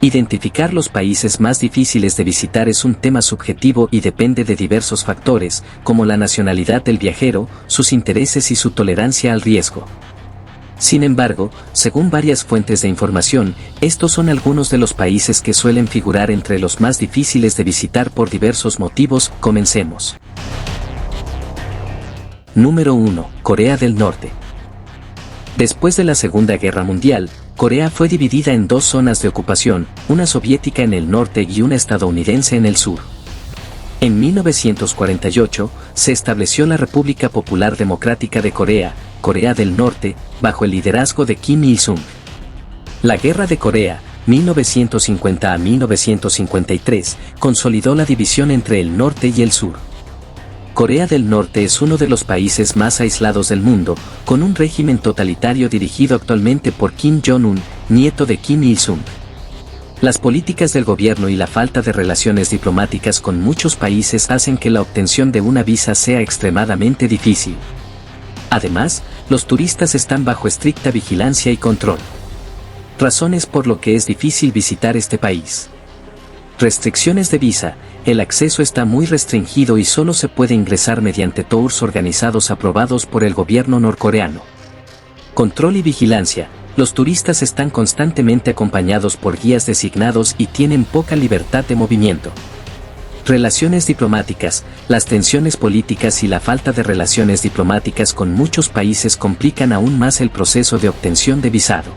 Identificar los países más difíciles de visitar es un tema subjetivo y depende de diversos factores, como la nacionalidad del viajero, sus intereses y su tolerancia al riesgo. Sin embargo, según varias fuentes de información, estos son algunos de los países que suelen figurar entre los más difíciles de visitar por diversos motivos. Comencemos. Número 1. Corea del Norte. Después de la Segunda Guerra Mundial, Corea fue dividida en dos zonas de ocupación, una soviética en el norte y una estadounidense en el sur. En 1948, se estableció la República Popular Democrática de Corea, Corea del Norte, bajo el liderazgo de Kim Il-sung. La Guerra de Corea, 1950 a 1953, consolidó la división entre el norte y el sur. Corea del Norte es uno de los países más aislados del mundo, con un régimen totalitario dirigido actualmente por Kim Jong-un, nieto de Kim Il-sung. Las políticas del gobierno y la falta de relaciones diplomáticas con muchos países hacen que la obtención de una visa sea extremadamente difícil. Además, los turistas están bajo estricta vigilancia y control. Razones por lo que es difícil visitar este país. Restricciones de visa. El acceso está muy restringido y solo se puede ingresar mediante tours organizados aprobados por el gobierno norcoreano. Control y vigilancia. Los turistas están constantemente acompañados por guías designados y tienen poca libertad de movimiento. Relaciones diplomáticas. Las tensiones políticas y la falta de relaciones diplomáticas con muchos países complican aún más el proceso de obtención de visado.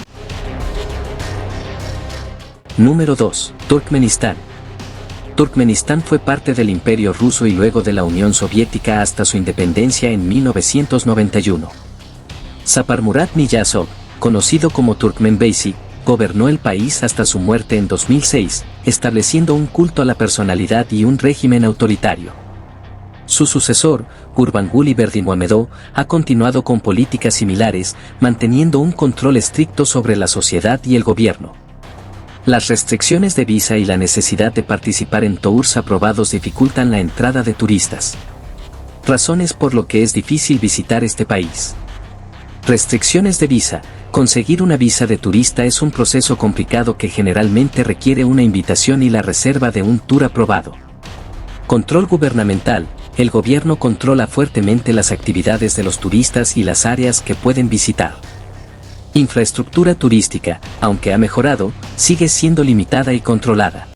Número 2. Turkmenistán. Turkmenistán fue parte del Imperio Ruso y luego de la Unión Soviética hasta su independencia en 1991. Saparmurat Niyazov, conocido como Turkmenbashi, gobernó el país hasta su muerte en 2006, estableciendo un culto a la personalidad y un régimen autoritario. Su sucesor, Gurbanguly Berdimuhamedov, ha continuado con políticas similares, manteniendo un control estricto sobre la sociedad y el gobierno. Las restricciones de visa y la necesidad de participar en tours aprobados dificultan la entrada de turistas. Razones por lo que es difícil visitar este país. Restricciones de visa. Conseguir una visa de turista es un proceso complicado que generalmente requiere una invitación y la reserva de un tour aprobado. Control gubernamental. El gobierno controla fuertemente las actividades de los turistas y las áreas que pueden visitar. Infraestructura turística, aunque ha mejorado, sigue siendo limitada y controlada.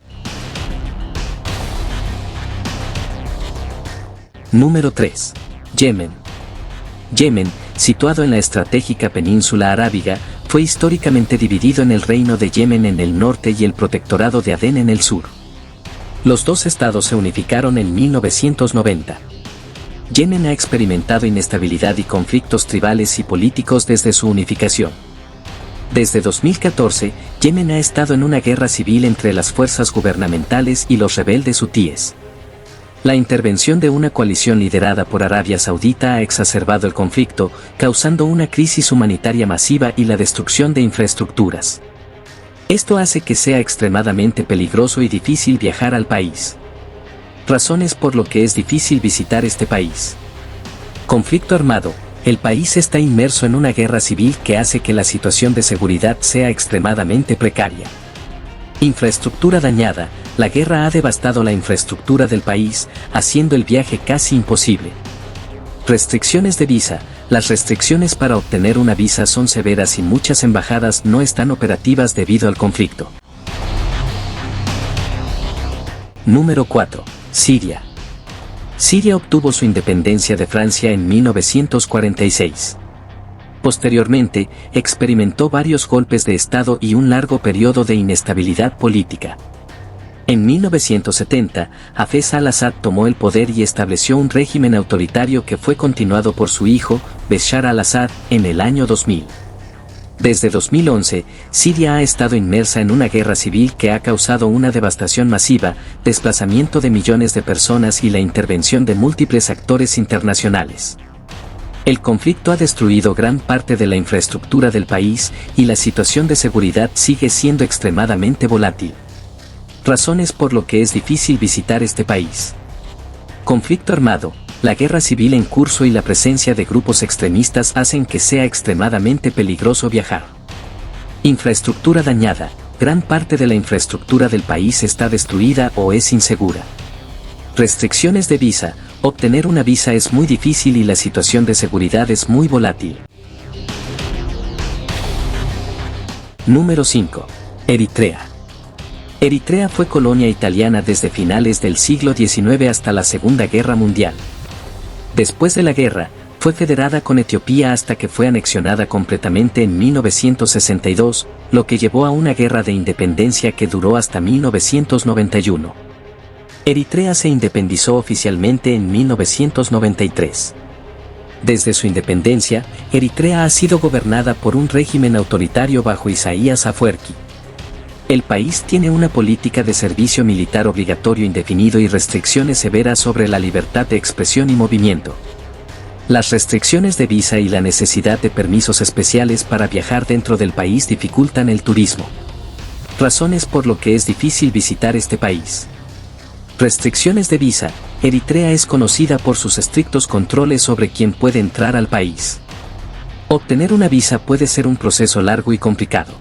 Número 3. Yemen. Yemen, situado en la estratégica península arábiga, fue históricamente dividido en el Reino de Yemen en el norte y el Protectorado de Adén en el sur. Los dos estados se unificaron en 1990. Yemen ha experimentado inestabilidad y conflictos tribales y políticos desde su unificación. Desde 2014, Yemen ha estado en una guerra civil entre las fuerzas gubernamentales y los rebeldes hutíes. La intervención de una coalición liderada por Arabia Saudita ha exacerbado el conflicto, causando una crisis humanitaria masiva y la destrucción de infraestructuras. Esto hace que sea extremadamente peligroso y difícil viajar al país. Razones por lo que es difícil visitar este país. Conflicto armado. El país está inmerso en una guerra civil que hace que la situación de seguridad sea extremadamente precaria. Infraestructura dañada. La guerra ha devastado la infraestructura del país, haciendo el viaje casi imposible. Restricciones de visa. Las restricciones para obtener una visa son severas y muchas embajadas no están operativas debido al conflicto. Número 4. Siria. Siria obtuvo su independencia de Francia en 1946. Posteriormente, experimentó varios golpes de Estado y un largo periodo de inestabilidad política. En 1970, Hafez al-Assad tomó el poder y estableció un régimen autoritario que fue continuado por su hijo, Bashar al-Assad, en el año 2000. Desde 2011, Siria ha estado inmersa en una guerra civil que ha causado una devastación masiva, desplazamiento de millones de personas y la intervención de múltiples actores internacionales. El conflicto ha destruido gran parte de la infraestructura del país y la situación de seguridad sigue siendo extremadamente volátil. Razones por lo que es difícil visitar este país. Conflicto armado. La guerra civil en curso y la presencia de grupos extremistas hacen que sea extremadamente peligroso viajar. Infraestructura dañada. gran parte de la infraestructura del país está destruida o es insegura. Restricciones de visa. Obtener una visa es muy difícil y la situación de seguridad es muy volátil. Número 5. Eritrea. Eritrea fue colonia italiana desde finales del siglo XIX hasta la Segunda Guerra Mundial. Después de la guerra, fue federada con Etiopía hasta que fue anexionada completamente en 1962, lo que llevó a una guerra de independencia que duró hasta 1991. Eritrea se independizó oficialmente en 1993. Desde su independencia, Eritrea ha sido gobernada por un régimen autoritario bajo Isaías Afwerki. El país tiene una política de servicio militar obligatorio indefinido y restricciones severas sobre la libertad de expresión y movimiento. Las restricciones de visa y la necesidad de permisos especiales para viajar dentro del país dificultan el turismo. Razones por lo que es difícil visitar este país. Restricciones de visa. Eritrea es conocida por sus estrictos controles sobre quién puede entrar al país. Obtener una visa puede ser un proceso largo y complicado.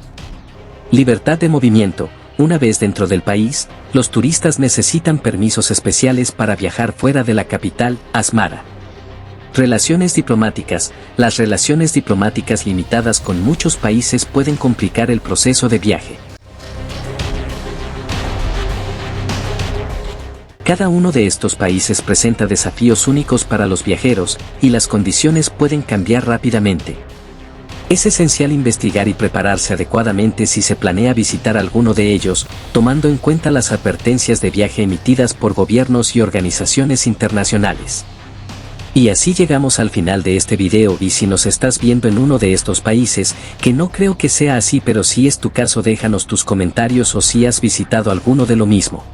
Libertad de movimiento. Una vez dentro del país, los turistas necesitan permisos especiales para viajar fuera de la capital, Asmara. Relaciones diplomáticas. Las relaciones diplomáticas limitadas con muchos países pueden complicar el proceso de viaje. Cada uno de estos países presenta desafíos únicos para los viajeros, y las condiciones pueden cambiar rápidamente. Es esencial investigar y prepararse adecuadamente si se planea visitar alguno de ellos, tomando en cuenta las advertencias de viaje emitidas por gobiernos y organizaciones internacionales. Y así llegamos al final de este video, y si nos estás viendo en uno de estos países, que no creo que sea así, pero si es tu caso déjanos tus comentarios o si has visitado alguno de lo mismo.